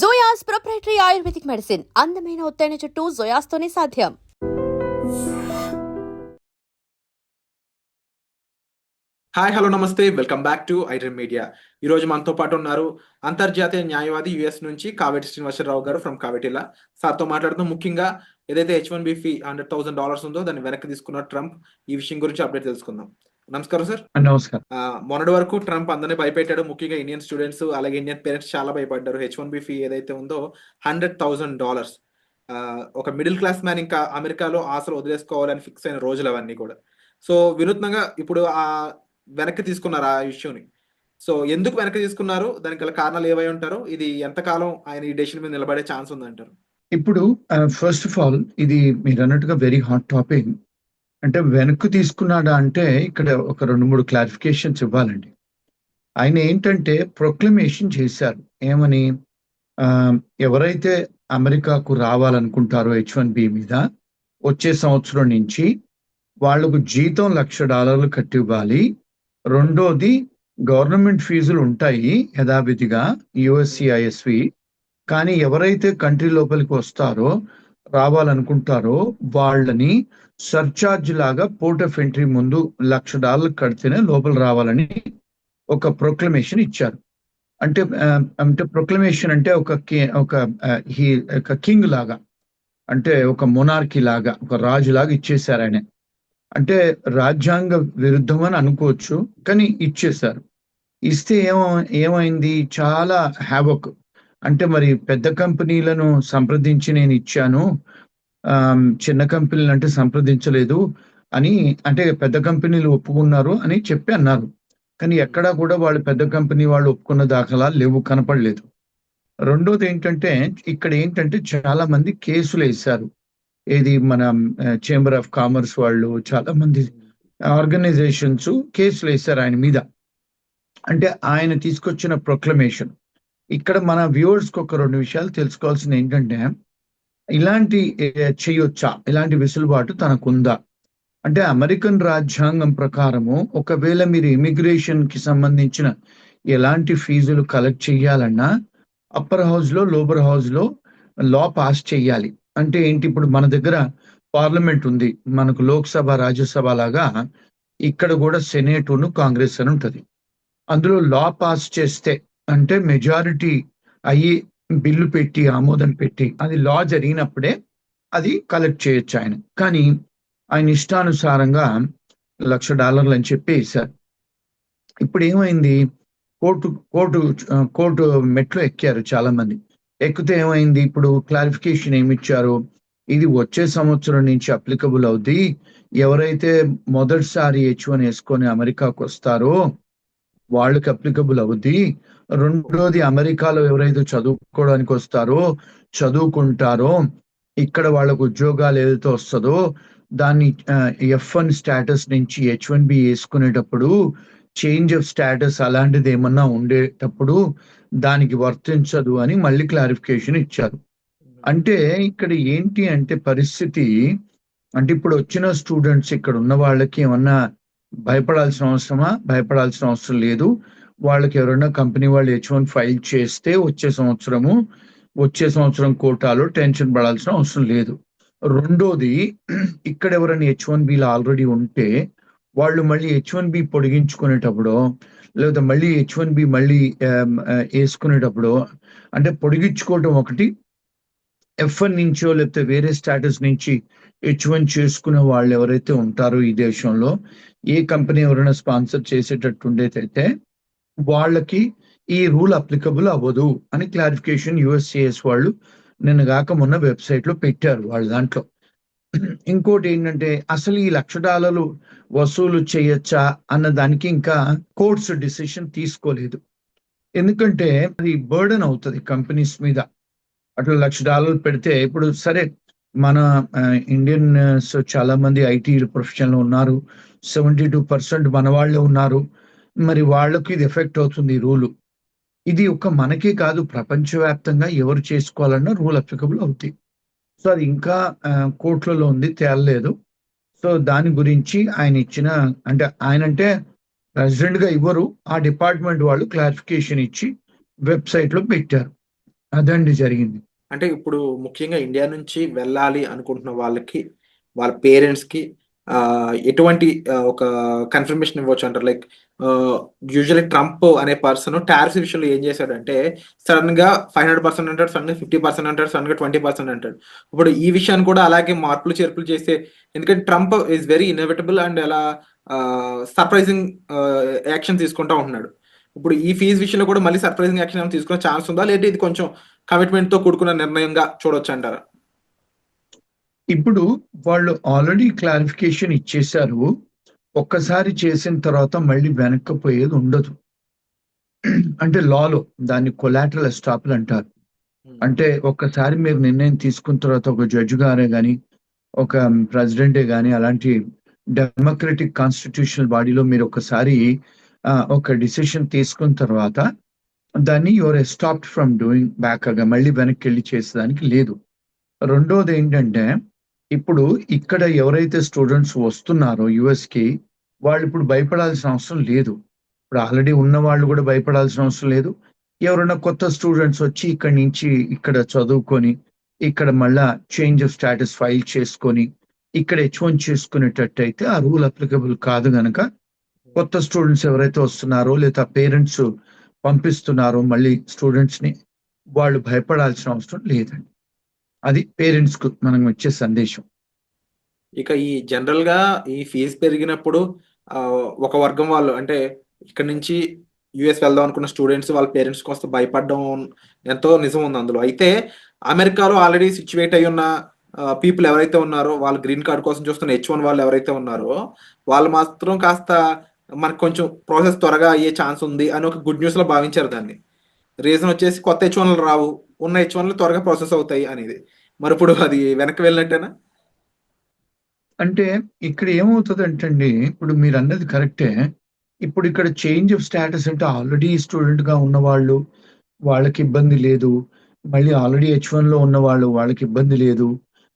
జోయాస్ proprietary ayurvedic medicine అందమైన ఒత్తైన చుట్టూ జోయాస్తోనే సాధ్యం. హాయ్ హలో నమస్తే, welcome back to iDream media. ఈరోజు మనతో పాటు ఉన్నారు అంతర్జాతీయ న్యాయవాది యుఎస్ నుంచి కావేటి శ్రీనివాసరావు గారు ఫ్రమ్ కావేటిలా. సార్తో మాట్లాడుతూ ముఖ్యంగా ఏదైతే H1B ఫీ $100,000 ఉందో దాన్ని వెనక్కి తీసుకున్న ట్రంప్, ఈ విషయం గురించి అప్డేట్ తెలుసుకుందాం. నమస్కారం సార్. నమస్కారం. మొన్నటి వరకు ట్రంప్ అందరినీ భయపెట్టాడు. ముఖ్యంగా ఇండియన్ స్టూడెంట్స్ అలాగే ఇండియన్ పేరెంట్స్ చాలా భయపడ్డారు. H1B ఫీ ఏదైతే ఉందో $100,000, ఒక మిడిల్ క్లాస్ మ్యాన్ ఇంకా అమెరికాలో ఆశలు వదిలేసుకోవాలని ఫిక్స్ అయిన రోజులు అవన్నీ కూడా. సో వినూత్నంగా ఇప్పుడు వెనక్కి తీసుకున్నారు ఆ ఇష్యూని. సో ఎందుకు వెనక్కి తీసుకున్నారు, దానికి గల కారణాలు ఏవై ఉంటారు, ఇది ఎంతకాలం ఆయన ఈ డెసిషన్ మీద నిలబడే ఛాన్స్ ఉందంటారు? ఇప్పుడు ఫస్ట్ ఆఫ్ ఆల్ ఇది మీరు అన్నట్టుగా వెరీ హాట్ టాపిక్. అంటే వెనక్కు తీసుకున్నాడా అంటే ఇక్కడ ఒక 2-3 క్లారిఫికేషన్స్ ఇవ్వాలండి. ఆయన ఏంటంటే ప్రొక్లమేషన్ చేశారు. ఏమని, ఎవరైతే అమెరికాకు రావాలనుకుంటారో H1B మీద వచ్చే సంవత్సరం నుంచి వాళ్లకు జీతం $1,00,000 కట్టి ఇవ్వాలి. రెండోది, గవర్నమెంట్ ఫీజులు ఉంటాయి యథావిధిగా USCISవి. కానీ ఎవరైతే కంట్రీ లోపలికి వస్తారో రావాలనుకుంటారో వాళ్ళని సర్చార్జ్ లాగా పోర్ట్ ఆఫ్ ఎంట్రీ ముందు $1,00,000 కడితేనే లోపల రావాలని ఒక ప్రొక్లమేషన్ ఇచ్చారు. అంటే ప్రొక్లమేషన్ అంటే ఒక కింగ్ లాగా, అంటే ఒక మొనార్కీ లాగా, ఒక రాజు లాగా ఇచ్చేశారు ఆయన. అంటే రాజ్యాంగ విరుద్ధం అని అనుకోవచ్చు, కానీ ఇచ్చేశారు. ఇస్తే ఏమైంది, చాలా హ్యావక్. అంటే మరి పెద్ద కంపెనీలను సంప్రదించి నేను ఇచ్చాను, చిన్న కంపెనీలు అంటే సంప్రదించలేదు అని, అంటే పెద్ద కంపెనీలు ఒప్పుకున్నారు అని చెప్పి అన్నారు. కానీ ఎక్కడా కూడా వాళ్ళు పెద్ద కంపెనీ వాళ్ళు ఒప్పుకున్న దాఖలాలు లేవు, కనపడలేదు. రెండోది ఏంటంటే ఇక్కడ ఏంటంటే చాలా మంది కేసులు వేశారు. ఏది మన చేంబర్ ఆఫ్ కామర్స్ వాళ్ళు, చాలా మంది ఆర్గనైజేషన్స్ కేసులు వేశారు ఆయన మీద. అంటే ఆయన తీసుకొచ్చిన ప్రొక్లమేషన్. ఇక్కడ మన వ్యూవర్స్కి ఒక 2 విషయాలు తెలుసుకోవాల్సింది ఏంటంటే, ఇలాంటి చేయొచ్చా, ఇలాంటి వెసులుబాటు తనకుందా అంటే, అమెరికన్ రాజ్యాంగం ప్రకారము ఒకవేళ మీరు ఇమిగ్రేషన్ కి సంబంధించిన ఎలాంటి ఫీజులు కలెక్ట్ చేయాలన్నా అప్పర్ హౌస్ లో లోవర్ హౌస్ లో లా పాస్ చేయాలి. అంటే ఏంటి, ఇప్పుడు మన దగ్గర పార్లమెంట్ ఉంది, మనకు లోక్సభ రాజ్యసభ లాగా ఇక్కడ కూడా సెనేటును కాంగ్రెస్ అని ఉంటుంది. అందులో లా పాస్ చేస్తే, అంటే మెజారిటీ అయ్యి బిల్లు పెట్టి ఆమోదం పెట్టి అది లా జరిగినప్పుడే అది కలెక్ట్ చేయొచ్చు ఆయన. కానీ ఆయన ఇష్టానుసారంగా $1,00,000 అని చెప్పి వేశారు. ఇప్పుడు ఏమైంది, కోర్టు మెట్లు ఎక్కారు చాలా మంది. ఎక్కితే ఏమైంది, ఇప్పుడు క్లారిఫికేషన్ ఏమిచ్చారు, ఇది వచ్చే సంవత్సరం నుంచి అప్లికబుల్ అవుద్ది. ఎవరైతే మొదటిసారి H1 వేసుకొని అమెరికాకు వస్తారో వాళ్ళకి అప్లికబుల్ అవుద్ది. రెండోది, అమెరికాలో ఎవరైతే చదువుకోవడానికి వస్తారో చదువుకుంటారో ఇక్కడ వాళ్ళకు ఉద్యోగాలు ఏదైతే వస్తుందో దాన్ని F1 స్టేటస్ నుంచి H1B వేసుకునేటప్పుడు చేంజ్ ఆఫ్ స్టేటస్ అలాంటిది ఏమన్నా ఉండేటప్పుడు దానికి వర్తించదు అని మళ్ళీ క్లారిఫికేషన్ ఇచ్చారు. అంటే ఇక్కడ ఏంటి అంటే పరిస్థితి, అంటే ఇప్పుడు వచ్చిన స్టూడెంట్స్ ఇక్కడ ఉన్న వాళ్ళకి ఏమన్నా భయపడాల్సిన అవసరమా? భయపడాల్సిన అవసరం లేదు. వాళ్ళకి ఎవరైనా కంపెనీ వాళ్ళు H1 ఫైల్ చేస్తే వచ్చే సంవత్సరం కోటాలో టెన్షన్ పడాల్సిన అవసరం లేదు. రెండోది, ఇక్కడ ఎవరైనా H1Bలో ఆల్రెడీ ఉంటే వాళ్ళు మళ్ళీ H1B పొడిగించుకునేటప్పుడు, లేదా మళ్ళీ H1B మళ్ళీ వేసుకునేటప్పుడు, అంటే పొడిగించుకోవటం ఒకటి, F1 నుంచో లేకపోతే వేరే స్టేటస్ నుంచి H1 చేసుకునే వాళ్ళు ఎవరైతే ఉంటారో ఈ దేశంలో, ఏ కంపెనీ ఎవరైనా స్పాన్సర్ చేసేటట్టు ఉండేదైతే వాళ్ళకి ఈ రూల్ అప్లికబుల్ అవ్వదు అని క్లారిఫికేషన్ USCIS వాళ్ళు నిన్న కాక మొన్న వెబ్సైట్ లో పెట్టారు వాళ్ళ దాంట్లో. ఇంకోటి ఏంటంటే, అసలు ఈ $1,00,000 వసూలు చేయొచ్చా అన్న దానికి ఇంకా కోర్ట్స్ డిసిషన్ తీసుకోలేదు. ఎందుకంటే అది బర్డెన్ అవుతుంది కంపెనీస్ మీద. అట్లా $1,00,000 పెడితే, ఇప్పుడు సరే మన ఇండియన్స్ చాలా మంది ఐటీ ప్రొఫెషన్లో ఉన్నారు, 72% మన వాళ్ళే ఉన్నారు. మరి వాళ్ళకి ఇది ఎఫెక్ట్ అవుతుంది ఈ రూలు. ఇది ఒక మనకే కాదు, ప్రపంచవ్యాప్తంగా ఎవరు చేసుకోవాలన్నా రూల్ అప్లికబుల్ అవుతాయి. సో అది ఇంకా కోర్టులలో ఉంది, తేలలేదు. సో దాని గురించి ఆయన ఇచ్చిన, అంటే ఆయన అంటే ప్రెసిడెంట్ గా ఇవ్వరు, ఆ డిపార్ట్మెంట్ వాళ్ళు క్లారిఫికేషన్ ఇచ్చి వెబ్సైట్ లో పెట్టారు. అదండి జరిగింది. అంటే ఇప్పుడు ముఖ్యంగా ఇండియా నుంచి వెళ్ళాలి అనుకుంటున్న వాళ్ళకి, వాళ్ళ పేరెంట్స్‌కి ఎటువంటి ఒక కన్ఫర్మేషన్ ఇవ్వచ్చు అంటారు? లైక్ యూజువల్లీ ట్రంప్ అనే పర్సన్ టారిఫ్స్ విషయంలో ఏం చేశాడంటే, సడెన్‌గా 500% అంటాడు, సడెన్‌గా 50% అంటాడు, సడెన్‌గా 20% అంటాడు. ఇప్పుడు ఈ విషయాన్ని కూడా అలాగే మార్పులు, చేర్పులు చేసే, ఎందుకంటే Trump is very innovatable and అలా సర్ప్రైజింగ్ యాక్షన్ తీసుకుంటా ఉంటున్నాడు. ఇప్పుడు ఈ ఫీజ్ విషయంలో కూడా మళ్ళీ సర్ప్రైజింగ్ యాక్షన్ ఏమైనా తీసుకునే ఛాన్స్ ఉందా? లేదంటే ఇది కొంచెం కమిట్మెంట్‌తో కూడుకున్న నిర్ణయంగా చూడొచ్చంటారా? ఇప్పుడు వాళ్ళు ఆల్రెడీ క్లారిఫికేషన్ ఇచ్చేశారు. ఒక్కసారి చేసిన తర్వాత మళ్ళీ వెనక్కి పోయేది ఉండదు. అంటే లాలో దాన్ని కొలాటరల్ ఎస్టాపల్ అంటారు. హ్మ్. అంటే ఒక్కసారి మీరు నిర్ణయం తీసుకున్న తర్వాత ఒక జడ్జి గారే గాని, ఒక ప్రెసిడెంటే గాని అలాంటి డెమోక్రటిక్ కాన్స్టిట్యూషనల్ బాడీలో మీరు ఒకసారి ఒక డిసిషన్ తీసుకున్న తర్వాత దాన్ని you are stopped from doing back మళ్ళీ వెనక్కెళ్ళి చేసేదానికి లేదు. రెండోదేంటంటే, ఇప్పుడు ఇక్కడ ఎవరైతే స్టూడెంట్స్ వస్తున్నారో యూఎస్‌కి, వాళ్ళిప్పుడు భయపడాల్సిన అవసరం లేదు. ఇప్పుడు ఆల్రెడీ ఉన్న వాళ్ళు గూడా భయపడాల్సిన అవసరం లేదు. ఎవరైనా కొత్త స్టూడెంట్స్ వచ్చి ఇక్కడి నుంచి ఇక్కడ చదువుకొని, ఇక్కడ మళ్ళా చేంజ్ ఆఫ్ స్టేటస్ ఫైల్ చేసుకొని, ఇక్కడ హెచ్-1 చేసుకునేటట్టయితే ఆ రూల్ అప్లికబుల్ కాదు గనక, కొత్త స్టూడెంట్స్ ఎవరైతే వస్తున్నారో లేదా పేరెంట్స్ పంపిస్తున్నారో మళ్ళీ స్టూడెంట్స్‌ని, వాళ్ళు భయపడాల్సిన అవసరం లేదండి. అది పేరెంట్స్‌కు మనం ఇచ్చే సందేశం. ఇక ఈ జనరల్‌గా ఈ ఫీజ్ పెరిగినప్పుడు ఒక వర్గం వాళ్ళు అంటే ఇక్కడి నుంచి యూఎస్ వెళ్దాం అనుకున్న స్టూడెంట్స్ వాళ్ళ పేరెంట్స్ కాస్త భయపడడం ఎంతో నిజం ఉంది అందులో. అయితే అమెరికాలో ఆల్రెడీ సిట్యుయేట్ అయ్యున్న పీపుల్ ఎవరైతే ఉన్నారో, వాళ్ళు గ్రీన్ కార్డ్ కోసం చూస్తున్న హెచ్-1 వాళ్ళు ఎవరైతే ఉన్నారో, వాళ్ళు మాత్రం కాస్త మనకు కొంచెం ప్రాసెస్ త్వరగా అయ్యే ఛాన్స్ ఉంది అని ఒక గుడ్ న్యూస్‌లో భావించారు దాన్ని. రీజన్ వచ్చేసి కొత్త హెచ్-1లు రావు. ఉన్న హెచ్-1లు త్వరగా ప్రాసెస్ అవుతాయి అనేది. మరిప్పుడు అది వెనక్కి వెళ్ళినట్టేనా? అంటే ఇక్కడ ఏమవుతదంటే అండి, ఇప్పుడు మీరన్నది కరెక్టే. ఇప్పుడు ఇక్కడ చేంజ్ ఆఫ్ స్టేటస్ అంటే ఆల్రెడీ స్టూడెంట్‌గా ఉన్నవాళ్ళు, వాళ్ళకి ఇబ్బంది లేదు. మళ్ళీ ఆల్రెడీ హెచ్-1లో ఉన్నవాళ్ళు, వాళ్ళకి ఇబ్బంది లేదు.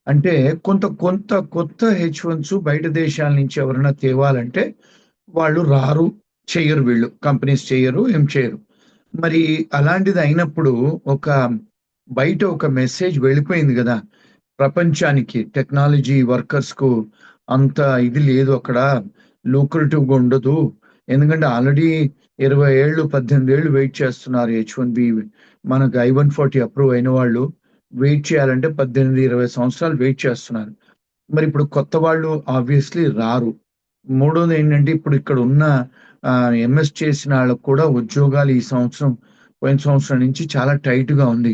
అంటే కొంత కొంత కొత్త హెచ్-1స్ బయట దేశాల నుంచి ఎవరైనా తేవాలంటే వాళ్ళు రారు, చెయ్యరు వీళ్ళు. కంపెనీస్ చెయ్యరు, ఏం చేయరు. మరి అలాంటిది అయినప్పుడు ఒక బయట ఒక మెసేజ్ వెళ్ళిపోయింది గదా! ప్రపంచానికి టెక్నాలజీ వర్కర్స్‌కు అంత ఇది లేదు అక్కడ. లూక్రేటివ్‌గా ఉండదు. ఎందుకంటే ఆల్రెడీ 20 ఏళ్ళు, 18 ఏళ్ళు వెయిట్ చేస్తున్నారు హెచ్-1బీ. మనకు I-140 అప్రూవ్ అయిన వాళ్ళు వెయిట్ చేయాలంటే 18, 20 సంవత్సరాలు వెయిట్ చేస్తున్నారు. మరిప్పుడు కొత్త వాళ్ళు ఆబ్వియస్‌లీ రారు. మూడోదేంటంటే ఇప్పుడు ఇక్కడ ఉన్న ఎంఎస్ చేసిన ఆళ్ళకి కూడా ఉద్యోగాలు ఈ సంవత్సరం, పోయిన సంవత్సరం నుంచి చాలా టైట్‌గా ఉంది.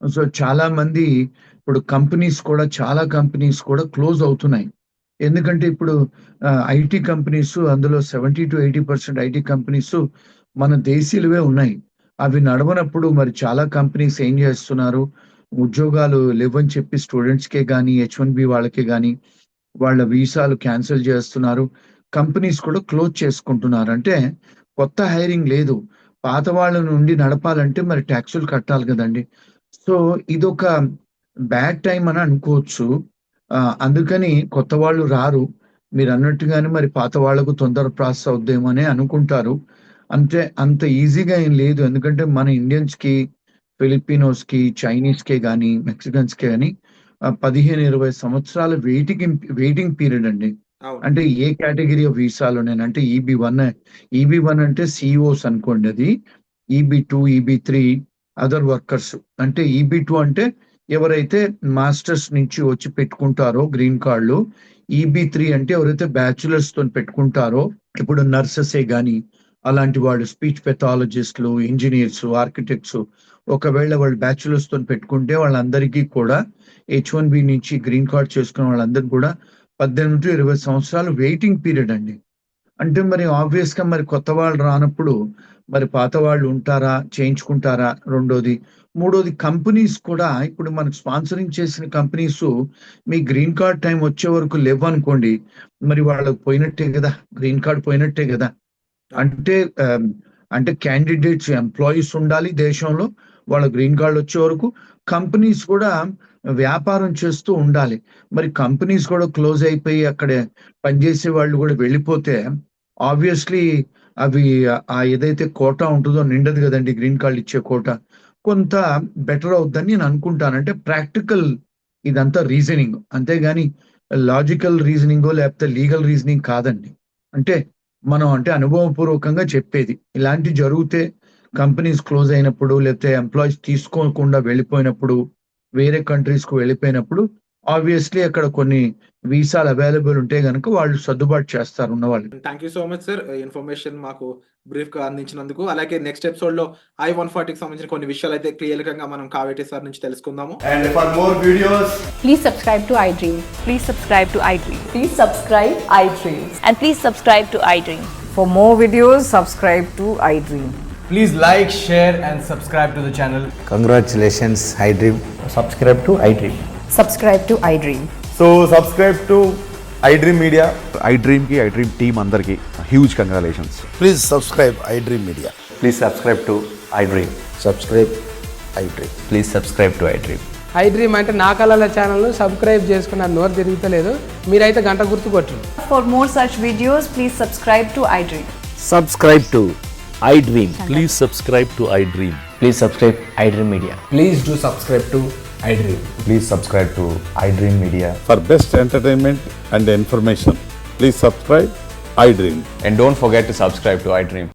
సో, చాలామంది ఇప్పుడు చాలా కంపెనీస్ కూడా క్లోజ్ అవుతున్నాయి. ఎందుకంటే ఇప్పుడు ఐటీ కంపెనీస్ అందులో 70-80% ఐటీ కంపెనీస్ మన దేశీయులవే ఉన్నాయి. అవి నడవనప్పుడు మరి చాలా కంపెనీస్ ఏం జేస్తున్నారు, ఉద్యోగాలు లేవని చెప్పి స్టూడెంట్స్‌కే గాని, హెచ్-1బీ వాళ్ళకే గాని వాళ్ళ వీసాలు క్యాన్సెల్ జేస్తున్నారు. కంపెనీస్ కూడా క్లోజ్ చేసుకుంటున్నారు. అంటే కొత్త హైరింగ్ లేదు. పాత వాళ్ళ నుండి నడపాలంటే మరి టాక్సులు కట్టాలి గదండీ! సో, ఇదొక బ్యాడ్ టైమ్ అని అనుకోవచ్చు. అందుకని కొత్త వాళ్ళు రారు. మీరన్నట్టుగానే మరి పాత వాళ్ళకు తొందర ప్రాసెస్ అవుద్దేమోనే అనుకుంటారు. అంటే అంత ఈజీగా ఏం లేదు. ఎందుకంటే మన ఇండియన్స్‌కి, ఫిలిపినోస్‌కి, చైనీస్‌కే గాని, మెక్సికన్స్‌కే గాని 15, 20 సంవత్సరాల వెయిటింగ్ పీరియడ్ అండి. అవును. అంటే ఏ కేటగరీ ఆఫ్ వీసాలోనేనంటే ఈబీ-1 అంటే సీఈఓస్ అనుకోండి అది. ఈబీ-2, ఈబీ-3 అదర్ వర్కర్స్. అంటే ఈబీ-2 అంటే ఎవరైతే మాస్టర్స్ నుంచి వచ్చి పెట్టుకుంటారో గ్రీన్ కార్డ్‌లు. ఈబీ-3 అంటే ఎవరైతే బ్యాచిలర్స్‌తోని పెట్టుకుంటారో, ఇప్పుడు నర్సెసే గాని, అలాంటి వాళ్ళు స్పీచ్ పెథాలజిస్ట్‌లు, ఇంజినీర్స్, ఆర్కిటెక్ట్స్ ఒకవేళ వాళ్ళు బ్యాచిలర్స్‌తోని పెట్టుకుంటే వాళ్ళందరికీ కూడా హెచ్-1బీ నుంచి గ్రీన్ కార్డ్ చేసుకున్న వాళ్ళందరికి కూడా 18-20 సంవత్సరాలు వెయిటింగ్ పీరియడ్ అండి. అంటే మరి ఆబ్వియస్‌గా మరి కొత్త వాళ్ళు రానప్పుడు, మరి పాత వాళ్ళు ఉంటారా? చేయించుకుంటారా? రెండోది. మూడోది కంపెనీస్ కూడా ఇప్పుడు మనకు స్పాన్సరింగ్ చేసిన కంపెనీసు మీ గ్రీన్ కార్డ్ టైమ్ వచ్చే వరకు లెవ్వనుకోండి, మరి వాళ్ళకి పోయినట్టే గదా! గ్రీన్ కార్డ్ పోయినట్టే గదా! అవును. అంటే ఆహ్, అంటే క్యాండిడేట్స్, ఎంప్లాయీస్ ఉండాలి దేశంలో. వాళ్ళ గ్రీన్ కార్డ్‌లొచ్చే వరకు. కంపెనీస్ కూడా వ్యాపారం చేస్తూ ఉండాలి. మరి కంపెనీస్ కూడా క్లోజ్ అయిపోయి అక్కడ పనిచేసే వాళ్ళు గూడా వెళ్ళిపోతే ఆబ్వియస్‌లీ అవి ఏదైతే కోటా ఉంటదో నిండదు గదండీ గ్రీన్ కార్డ్‌లిచ్చే కోటా. కొంత బెటర్ అవుద్దని నేను అనుకుంటాను. అంటే ప్రాక్టికల్ ఇదంతా రీజనింగ్. అంతేగాని లాజికల్ రీజనింగో లేకపోతే లీగల్ రీజనింగ్ కాదండి. అంటే మనం అంటే అనుభవపూర్వకంగా చెప్పేది. ఇలాంటివి జరిగితే కంపెనీస్ క్లోజ్ అయినప్పుడు లేకపోతే ఎంప్లాయీస్ తీసుకోకుండా వెళ్ళిపోయినప్పుడు, వేరే కంట్రీస్‌కి వెళ్ళిపోయినప్పుడు ఆబ్వియస్‌లీ అక్కడ కొన్ని వీసాలు అవైలబుల్ ఉంటే గనక వాళ్ళు సర్దుబాటు చేస్తారు ఉన్నవాళ్ళు. Thank you so much sir. Information మాకు బ్రీఫ్‌గా అందించినందుకు. అలాగే నెక్స్ట్ ఎపిసోడ్‌లో I-140కి సంబంధించిన కొన్ని విషయాలైతే క్లియర్‌గా మనం కావేటి సార్ నుంచి తెలుసుకుందాము. And for more videos, Please subscribe to iDream. Please subscribe to iDream. Please subscribe iDream. And please subscribe to iDream. For more videos, subscribe to iDream. please like, share and subscribe to the channel. Congratulations, iDream. Subscribe to iDream. Subscribe to iDream. So subscribe to iDream Media. iDream की iDream team अंदर की huge congratulations. Please subscribe iDream Media. Please subscribe to iDream. Subscribe iDream. Please subscribe to iDream. iDream అంటే నా కళల ఛానల్ను subscribe చేసుకున్న నోరు తిరుగుతలేదు. మీరైతే గంట గుర్తు కొట్టండి. For more such videos, please subscribe to iDream. Subscribe to iDream. Please subscribe to iDream. Please subscribe iDream Media. Please do subscribe to iDream. Please subscribe to iDream Media. For best entertainment and information, please subscribe iDream. And don't forget to subscribe to iDream.